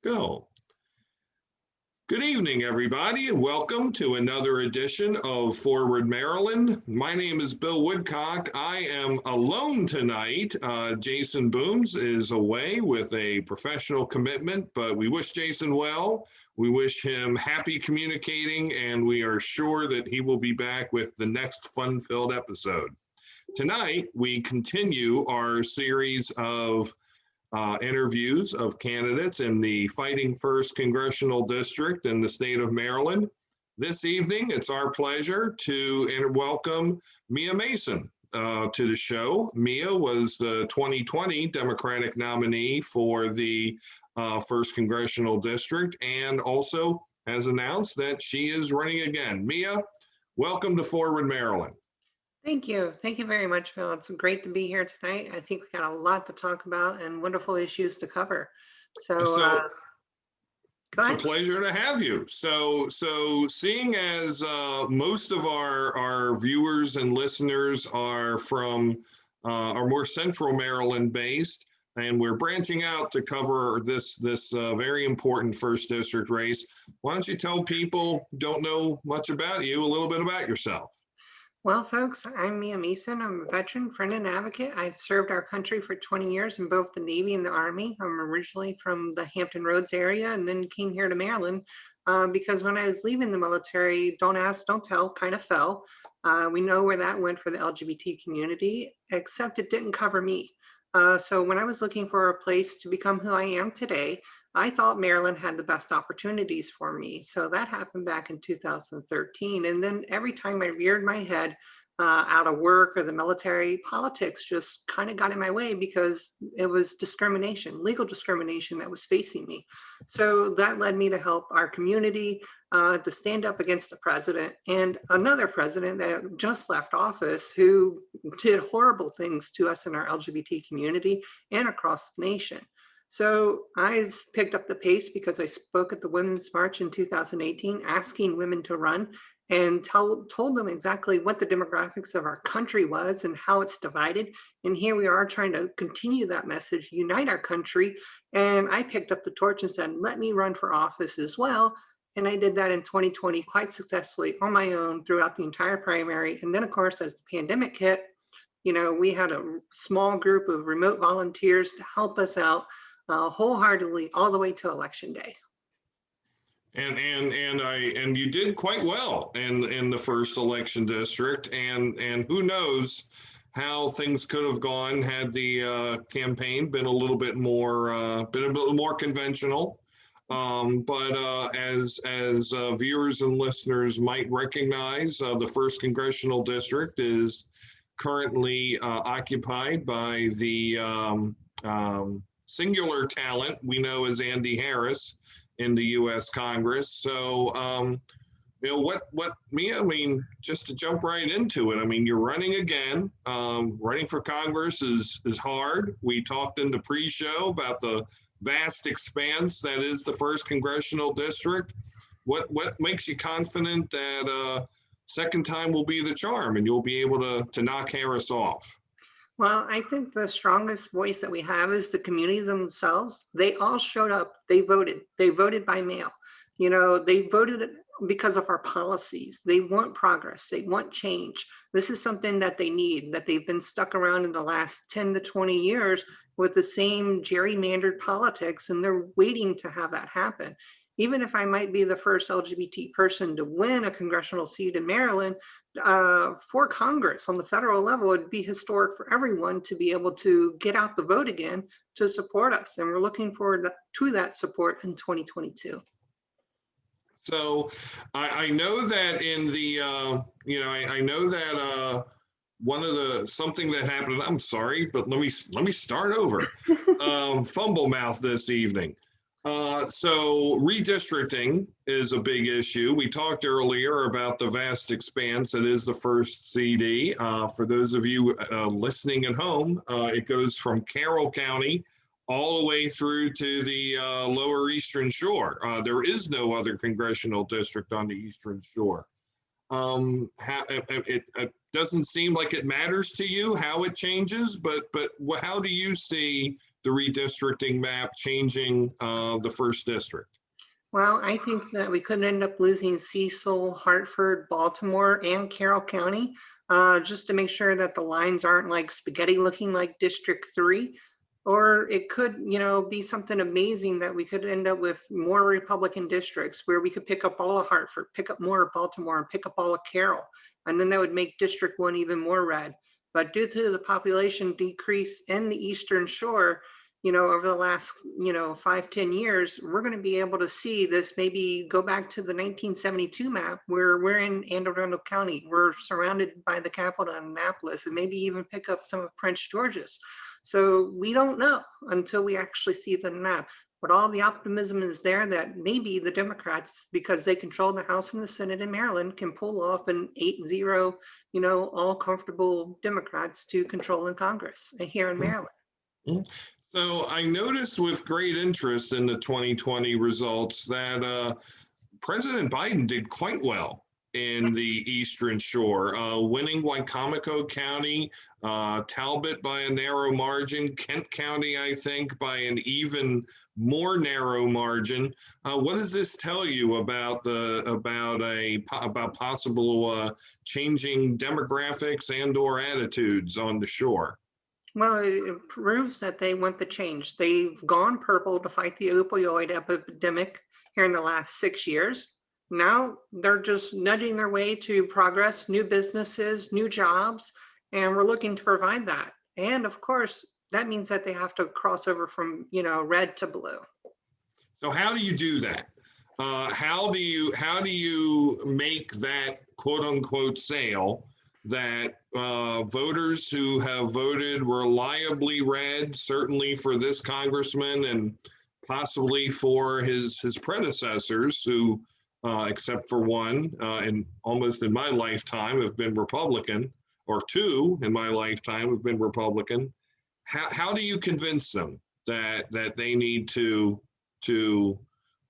Go. Good evening, everybody, and welcome to another edition of Forward Maryland. My name is Bill Woodcock. I am alone tonight. Jason Booms is away with a professional commitment, but we wish Jason well. We wish him happy communicating, and we are sure that he will be back with the next fun-filled episode. Tonight, we continue our series of interviews of candidates in the Fighting First Congressional District in the state of Maryland. This evening, it's our pleasure to welcome Mia Mason to the show. Mia was the 2020 Democratic nominee for the First Congressional District and also has announced that she is running again. Mia, welcome to Forward Maryland. Thank you. Thank you very much, Bill. It's great to be here tonight. I think we got a lot to talk about and wonderful issues to cover. So it's a pleasure to have you. So seeing as most of our viewers and listeners are more central Maryland based, and we're branching out to cover this very important first district race, why don't you tell people who don't know much about you a little bit about yourself? Well, folks, I'm Mia Mason. I'm a veteran, friend, and advocate. I've served our country for 20 years in both the Navy and the Army. I'm originally from the Hampton Roads area and then came here to Maryland because when I was leaving the military, don't ask, don't tell, kind of fell. We know where that went for the LGBT community, except it didn't cover me. So when I was looking for a place to become who I am today, I thought Maryland had the best opportunities for me. So that happened back in 2013. And then every time I reared my head out of work or the military, politics just kind of got in my way because it was discrimination, legal discrimination that was facing me. So that led me to help our community to stand up against the president and another president that just left office who did horrible things to us in our LGBT community and across the nation. So I picked up the pace because I spoke at the Women's March in 2018, asking women to run and told them exactly what the demographics of our country was and how it's divided. And here we are trying to continue that message, unite our country. And I picked up the torch and said, let me run for office as well. And I did that in 2020 quite successfully on my own throughout the entire primary. And then, of course, as the pandemic hit, we had a small group of remote volunteers to help us out wholeheartedly all the way to election day. And you did quite well in the first election district, and who knows how things could have gone had the campaign been a little bit more conventional. But as viewers and listeners might recognize, the first congressional district is currently occupied by the singular talent we know as Andy Harris in the U.S. Congress. So, what Mia? I mean, just to jump right into it. I mean, you're running again. Running for Congress is hard. We talked in the pre-show about the vast expanse that is the first congressional district. What makes you confident that second time will be the charm and you'll be able to knock Harris off? Well, I think the strongest voice that we have is the community themselves. They all showed up. They voted. They voted by mail. They voted because of our policies. They want progress. They want change. This is something that they need, that they've been stuck around in the last 10 to 20 years with the same gerrymandered politics, and they're waiting to have that happen. Even if I might be the first LGBT person to win a congressional seat in Maryland, for Congress on the federal level, it'd be historic for everyone to be able to get out the vote again to support us. And we're looking forward to that support in 2022. So I know that in the, I know that one of something that happened, I'm sorry, but let me start over. Fumble mouth this evening. So redistricting is a big issue. We talked earlier about the vast expanse that is the first CD. For those of you listening at home, it goes from Carroll County all the way through to the lower Eastern Shore. There is no other congressional district on the Eastern Shore. doesn't seem like it matters to you how it changes, but how do you see the redistricting map changing the first district? Well, I think that we could end up losing Cecil, Hartford, Baltimore, and Carroll County, just to make sure that the lines aren't like spaghetti looking like District 3. Or it could, be something amazing that we could end up with more Republican districts where we could pick up all of Hartford, pick up more of Baltimore, and pick up all of Carroll. And then that would make District 1 even more red. But due to the population decrease in the Eastern Shore, over the last, 5-10 years, we're going to be able to see this maybe go back to the 1972 map where we're in Anne Arundel County. We're surrounded by the capital Annapolis, and maybe even pick up some of Prince George's. So we don't know until we actually see the map. But all the optimism is there that maybe the Democrats, because they control the House and the Senate in Maryland, can pull off an 8-0, all comfortable Democrats to control in Congress here in Maryland. So I noticed with great interest in the 2020 results that President Biden did quite well in the Eastern Shore, winning Wicomico County, Talbot by a narrow margin, Kent County, I think, by an even more narrow margin. What does this tell you about possible changing demographics and/or attitudes on the shore? Well, it proves that they want the change. They've gone purple to fight the opioid epidemic here in the last 6 years. Now they're just nudging their way to progress, new businesses, new jobs, and we're looking to provide that. And of course, that means that they have to cross over from, red to blue. So how do you do that? How do you make that quote unquote sale that voters who have voted reliably red, certainly for this congressman and possibly for his predecessors who, except for one, and almost in my lifetime have been Republican, or two in my lifetime have been Republican. How do you convince them that they need to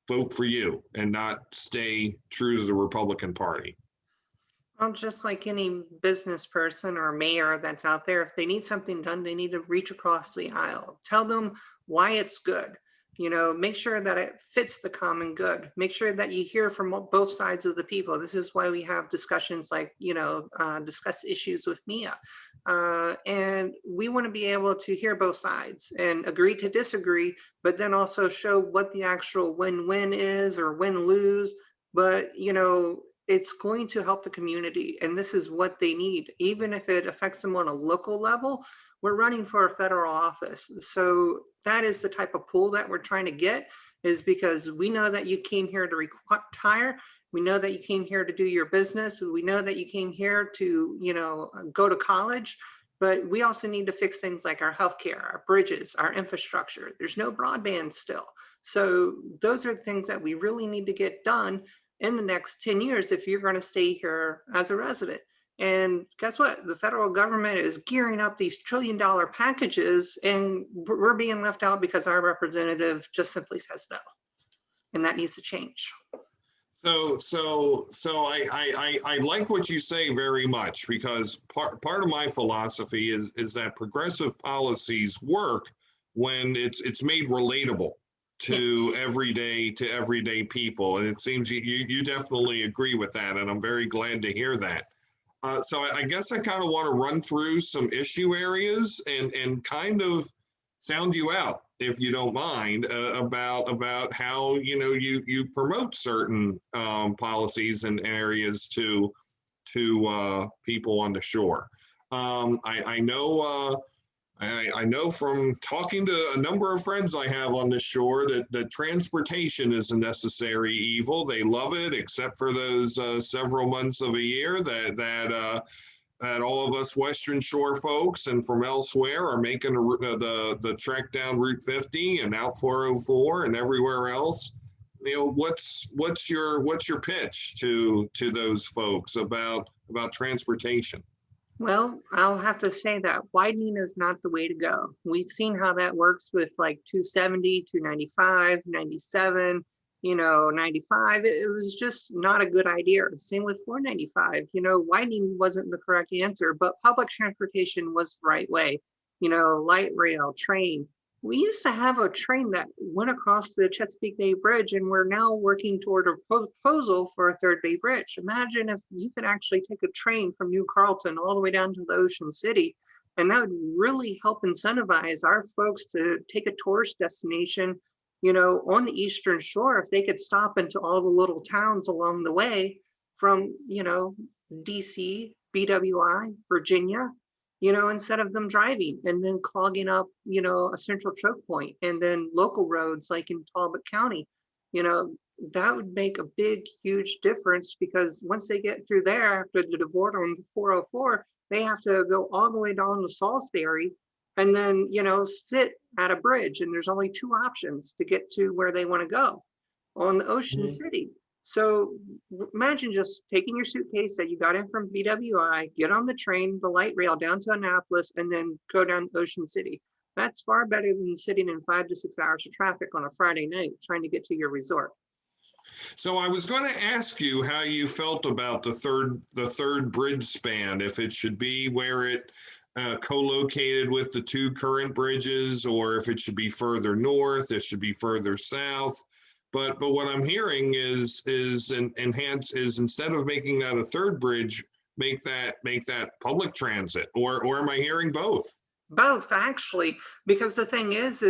vote for you and not stay true to the Republican Party? Well, just like any business person or mayor that's out there, if they need something done, they need to reach across the aisle. Tell them why it's good. Make sure that it fits the common good. Make sure that you hear from both sides of the people. This is why we have discussions like, discuss issues with Mia. And we want to be able to hear both sides and agree to disagree, but then also show what the actual win-win is or win-lose. But, it's going to help the community, and this is what they need. Even if it affects them on a local level, we're running for a federal office. So that is the type of pull that we're trying to get, is because we know that you came here to retire. We know that you came here to do your business. We know that you came here to, go to college, but we also need to fix things like our healthcare, our bridges, our infrastructure. There's no broadband still. So those are things that we really need to get done in the next 10 years if you're going to stay here as a resident. And guess what? The federal government is gearing up these trillion-dollar packages, and we're being left out because our representative just simply says no. And that needs to change. So I like what you say very much, because part of my philosophy is that progressive policies work when it's made relatable to everyday people, and it seems you definitely agree with that, and I'm very glad to hear that. So I guess I kind of want to run through some issue areas and kind of sound you out, if you don't mind, about how you promote certain policies and areas to people on the shore. I know from talking to a number of friends I have on the shore that transportation is a necessary evil. They love it, except for those several months of a year that all of us Western Shore folks and from elsewhere are making the trek down Route 50 and out 404 and everywhere else. What's your pitch to those folks about transportation? Well, I'll have to say that widening is not the way to go. We've seen how that works with like 270, 295, 97, 95. It was just not a good idea. Same with 495. Widening wasn't the correct answer, but public transportation was the right way. Light rail, train. We used to have a train that went across the Chesapeake Bay Bridge, and we're now working toward a proposal for a third Bay Bridge. Imagine if you could actually take a train from New Carlton all the way down to the Ocean City, and that would really help incentivize our folks to take a tourist destination on the Eastern Shore. If they could stop into all the little towns along the way from, DC, BWI, Virginia, instead of them driving and then clogging up, a central choke point, and then local roads like in Talbot County, that would make a big, huge difference, because once they get through there after the border on 404, they have to go all the way down to Salisbury and then, sit at a bridge. And there's only two options to get to where they want to go on the Ocean City. So imagine just taking your suitcase that you got in from BWI, get on the train, the light rail down to Annapolis, and then go down to Ocean City. That's far better than sitting in 5 to 6 hours of traffic on a Friday night trying to get to your resort. So I was going to ask you how you felt about the third bridge span, if it should be where it co-located with the two current bridges, or if it should be further north, it should be further south. But what I'm hearing is instead of making that a third bridge, make that public transit, or am I hearing both? Both, actually, because the thing is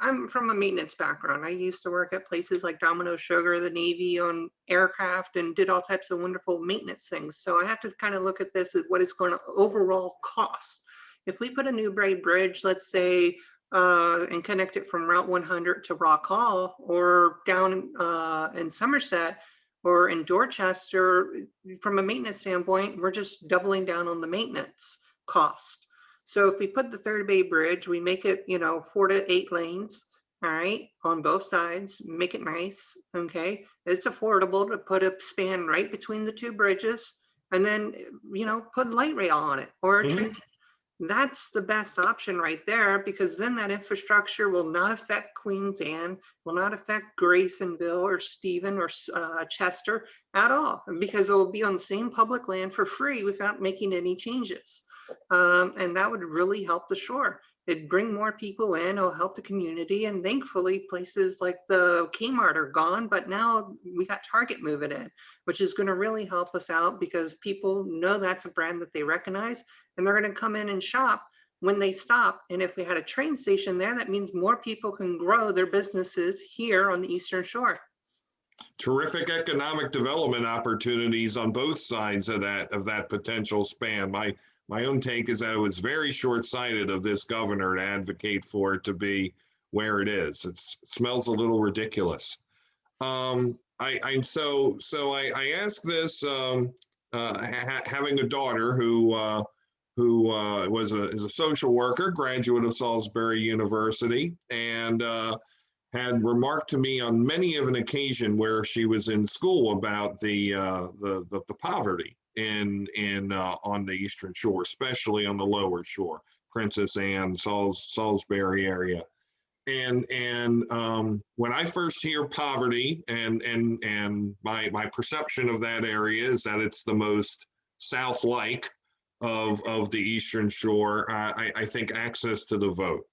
I'm from a maintenance background. I used to work at places like Domino Sugar, the Navy, on aircraft, and did all types of wonderful maintenance things. So I have to kind of look at this as what it's going to overall cost. If we put a new braid bridge, let's say, and connect it from Route 100 to Rock Hall, or down in Somerset or in Dorchester, from a maintenance standpoint, we're just doubling down on the maintenance cost. So if we put the third Bay Bridge, we make it, 4 to 8 lanes, all right, on both sides, make it nice, okay? It's affordable to put a span right between the two bridges, and then, put light rail on it, or a train. That's the best option right there, because then that infrastructure will not affect Queens Anne, will not affect Graysonville or Stephen or Chester at all, because it will be on the same public land for free without making any changes. And that would really help the shore. It'd bring more people in, it'll help the community, and thankfully places like the Kmart are gone, but now we got Target moving in, which is going to really help us out, because people know that's a brand that they recognize, and they're going to come in and shop when they stop. And if we had a train station there, that means more people can grow their businesses here on the Eastern Shore. Terrific economic development opportunities on both sides of that potential span. My own take is that it was very short-sighted of this governor to advocate for it to be where it is. It smells a little ridiculous. I asked this, having a daughter who is a social worker, graduate of Salisbury University, and had remarked to me on many of an occasion where she was in school about the poverty on the Eastern Shore, especially on the lower shore, Princess Anne, Salisbury area. And when I first hear poverty, and my perception of that area is that it's the most south-like of the Eastern Shore, I think access to the vote.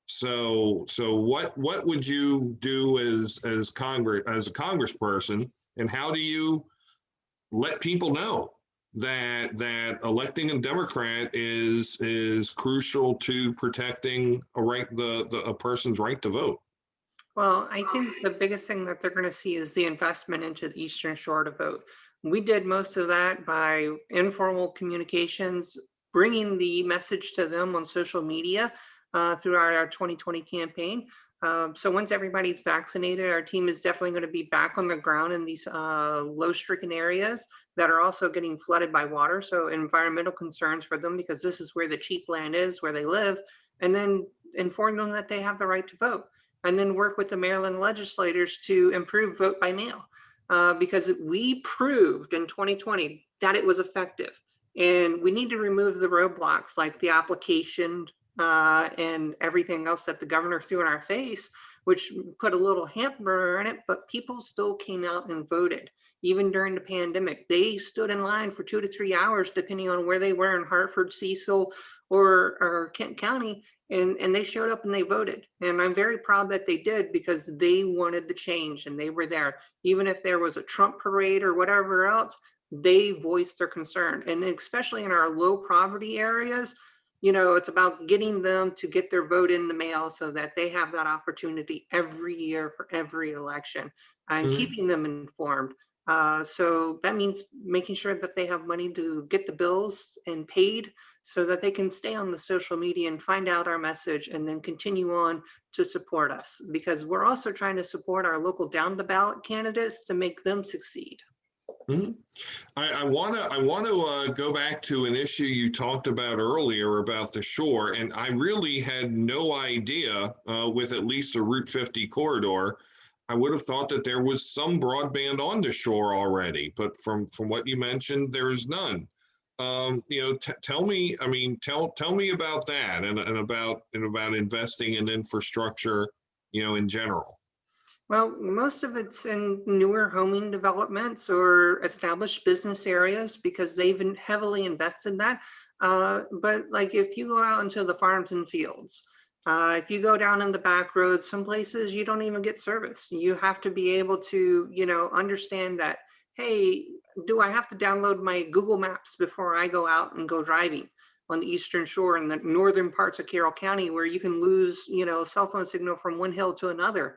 So what would you do as a congressperson, and how do you let people know that electing a Democrat is crucial to protecting a person's right to vote? Well, I think the biggest thing that they're going to see is the investment into the Eastern Shore to vote. We did most of that by informal communications, bringing the message to them on social media through our 2020 campaign. So once everybody's vaccinated, our team is definitely going to be back on the ground in these low-stricken areas that are also getting flooded by water. So environmental concerns for them, because this is where the cheap land is, where they live, and then inform them that they have the right to vote. And then work with the Maryland legislators to improve vote by mail, because we proved in 2020 that it was effective. And we need to remove the roadblocks like the application and everything else that the governor threw in our face. which put a little hamper on it, but people still came out and voted. Even during the pandemic, they stood in line for 2 to 3 hours, depending on where they were in Hartford, Cecil, or Kent County, and they showed up and they voted. And I'm very proud that they did, because they wanted the change and they were there. Even if there was a Trump parade or whatever else, they voiced their concern. And especially in our low poverty areas, it's about getting them to get their vote in the mail so that they have that opportunity every year for every election, and Mhm. keeping them informed. So that means making sure that they have money to get the bills and paid, so that they can stay on the social media and find out our message and then continue on to support us, because we're also trying to support our local down the ballot candidates to make them succeed. Mhm. I want to go back to an issue you talked about earlier about the shore, and I really had no idea with at least the Route 50 corridor. I would have thought that there was some broadband on the shore already, but from what you mentioned, there is none. Tell me, I mean, tell me about that, and about investing in infrastructure, in general. Well, most of it's in newer homing developments or established business areas, because they've heavily invested in that. But like if you go out into the farms and fields, if you go down in the back roads, some places you don't even get service. You have to be able to, understand that, hey, do I have to download my Google Maps before I go out and go driving on the Eastern Shore and the northern parts of Carroll County, where you can lose, cell phone signal from one hill to another?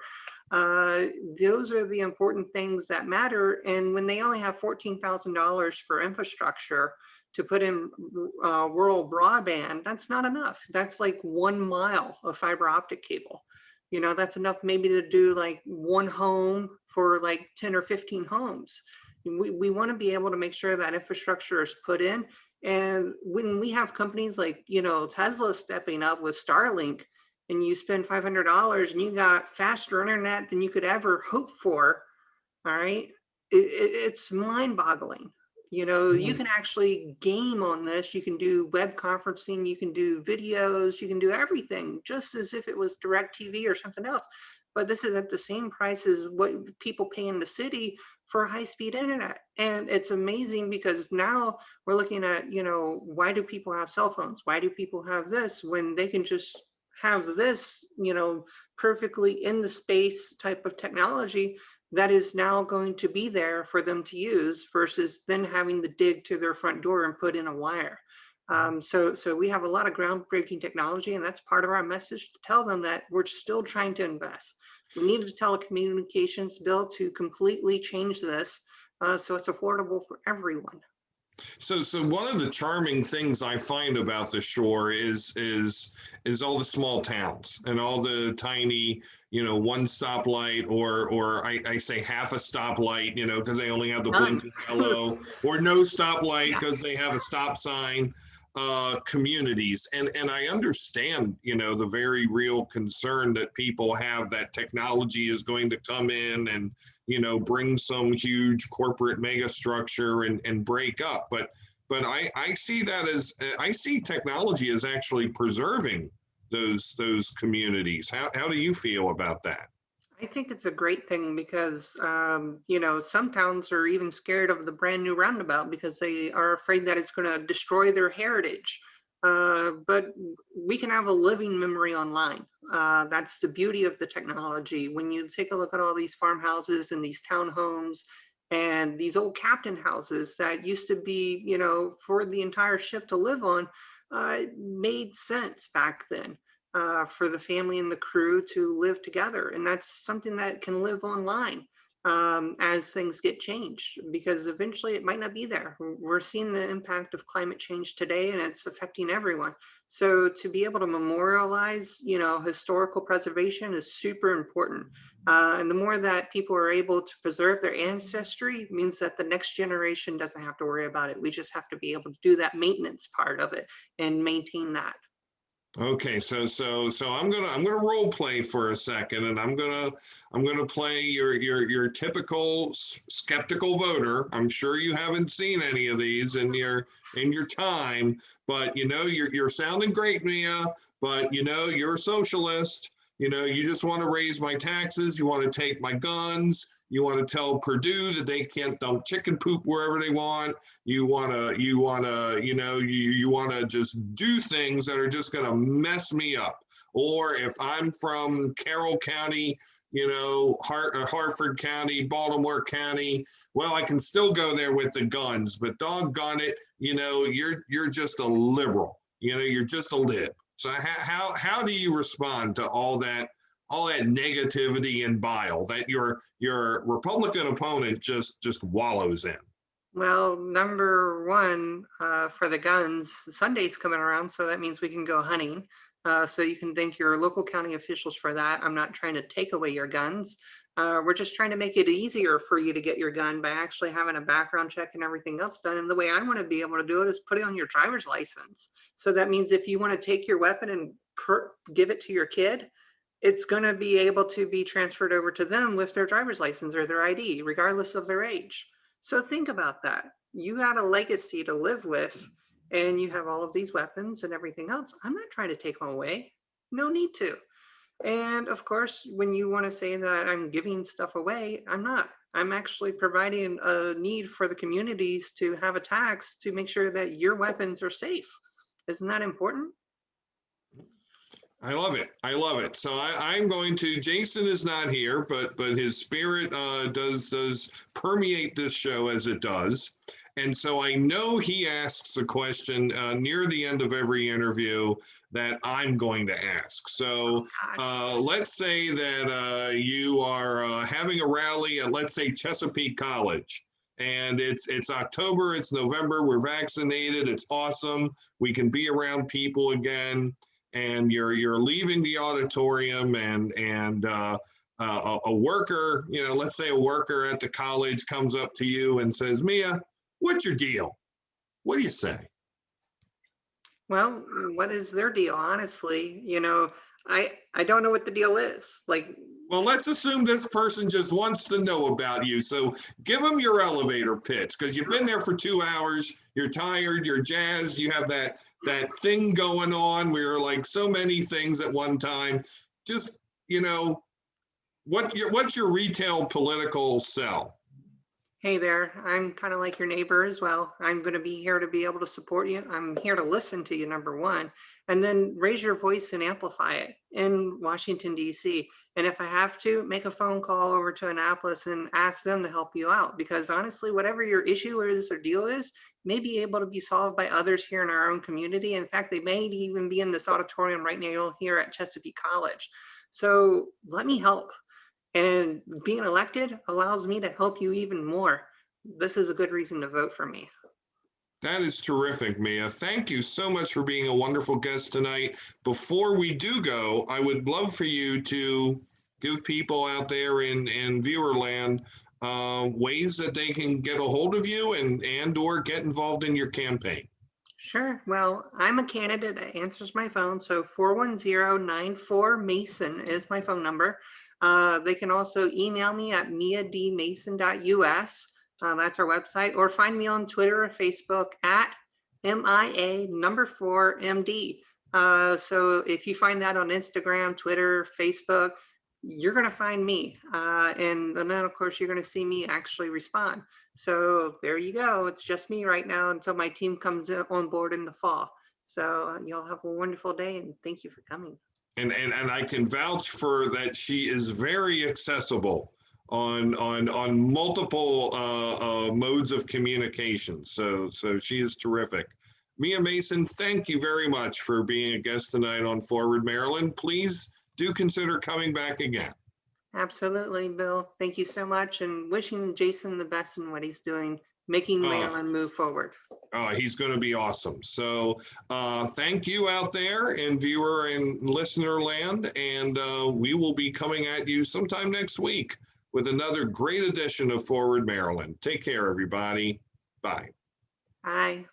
uh, those are the important things that matter. And when they only have $14,000 for infrastructure to put in rural broadband, that's not enough. That's like 1 mile of fiber optic cable. That's enough maybe to do like one home for like 10 or 15 homes. We want to be able to make sure that infrastructure is put in. And when we have companies like, Tesla stepping up with Starlink, and you spend $500 and you got faster internet than you could ever hope for, all right, it's mind boggling. You Mhm. can actually game on this. You can do web conferencing, you can do videos, you can do everything just as if it was direct TV or something else. But this is at the same price as what people pay in the city for high speed internet. And it's amazing, because now we're looking at, why do people have cell phones? Why do people have this when they can just have this, perfectly in the space type of technology that is now going to be there for them to use, versus then having to dig to their front door and put in a wire. So we have a lot of groundbreaking technology, and that's part of our message, to tell them that we're still trying to invest. We need a telecommunications bill to completely change this, so it's affordable for everyone. So one of the charming things I find about the shore is all the small towns and all the tiny, one stoplight, or I say half a stoplight, because they only have the None. blinking yellow, or no stoplight Yeah. because they have a stop sign. Communities, and I understand, the very real concern that people have that technology is going to come in and, bring some huge corporate mega structure and break up. But I see that as, I see technology as actually preserving those communities. How do you feel about that? I think it's a great thing, because, some towns are even scared of the brand new roundabout because they are afraid that it's going to destroy their heritage. But we can have a living memory online. That's the beauty of the technology. When you take a look at all these farmhouses and these townhomes and these old captain houses that used to be, for the entire ship to live on, it made sense back then, for the family and the crew to live together. And that's something that can live online, as things get changed, because eventually it might not be there. We're seeing the impact of climate change today, and it's affecting everyone. So to be able to memorialize, historical preservation is super important. And the more that people are able to preserve their ancestry means that the next generation doesn't have to worry about it. We just have to be able to do that maintenance part of it and maintain that. Okay, so I'm gonna role play for a second, and I'm gonna play your typical skeptical voter. I'm sure you haven't seen any of these in your time, but you're sounding great, Mia. But you're a socialist. You know, you just want to raise my taxes. You want to take my guns. You want to tell Purdue that they can't dump chicken poop wherever they want. You want to, you want to just do things that are just going to mess me up. Or if I'm from Carroll County, Hartford County, Baltimore County, well, I can still go there with the guns, but doggone it, you're just a liberal. You're just a lib. So how do you respond to all that negativity and bile that your Republican opponent just wallows in? Well, number one, for the guns, Sunday's coming around, so that means we can go hunting. So you can thank your local county officials for that. I'm not trying to take away your guns. We're just trying to make it easier for you to get your gun by actually having a background check and everything else done. And the way I want to be able to do it is put it on your driver's license. So that means if you want to take your weapon and give it to your kid, it's going to be able to be transferred over to them with their driver's license or their ID, regardless of their age. So think about that. You got a legacy to live with, and you have all of these weapons and everything else. I'm not trying to take them away. No need to. And of course, when you want to say that I'm giving stuff away, I'm not. I'm actually providing a need for the communities to have a tax to make sure that your weapons are safe. Isn't that important? I love it. I love it. So I'm going to. Jason is not here, but his spirit does permeate this show as it does, and so I know he asks a question near the end of every interview that I'm going to ask. So let's say that you are having a rally at, let's say, Chesapeake College. And it's October, it's November, we're vaccinated, it's awesome. We can be around people again. And you're leaving the auditorium, and a worker, let's say a worker at the college comes up to you and says, "Mia, what's your deal?" What do you say? Well, what is their deal? Honestly, I don't know what the deal is. Well, let's assume this person just wants to know about you. So give them your elevator pitch, because you've been there for 2 hours. You're tired. You're jazzed. You have that thing going on. We're like so many things at one time. Just, what's your retail political sell? Hey there, I'm kind of like your neighbor as well. I'm going to be here to be able to support you. I'm here to listen to you, number one, and then raise your voice and amplify it in Washington, D.C. And if I have to, make a phone call over to Annapolis and ask them to help you out. Because honestly, whatever your issue is or deal is, may be able to be solved by others here in our own community. In fact, they may even be in this auditorium right now here at Chesapeake College. So let me help. And being elected allows me to help you even more. This is a good reason to vote for me. That is terrific, Mia. Thank you so much for being a wonderful guest tonight. Before we do go, I would love for you to give people out there in viewerland ways that they can get a hold of you and or get involved in your campaign. Sure. Well, I'm a candidate that answers my phone. So 410-94-MASON is my phone number. They can also email me at miadmason.us. That's our website, or find me on Twitter or Facebook at MIA4MD. So if you find that on Instagram, Twitter, Facebook, you're going to find me. And then, of course, you're going to see me actually respond. So there you go. It's just me right now until my team comes on board in the fall. So y'all have a wonderful day, and thank you for coming. And I can vouch for that. She is very accessible on multiple modes of communication. So she is terrific. Mia Mason, thank you very much for being a guest tonight on Forward Maryland. Please do consider coming back again. Absolutely, Bill. Thank you so much, and wishing Jason the best in what he's doing, making Maryland move forward. He's going to be awesome. So thank you out there in viewer and listener land, and we will be coming at you sometime next week with another great edition of Forward Maryland. Take care, everybody. Bye. Bye.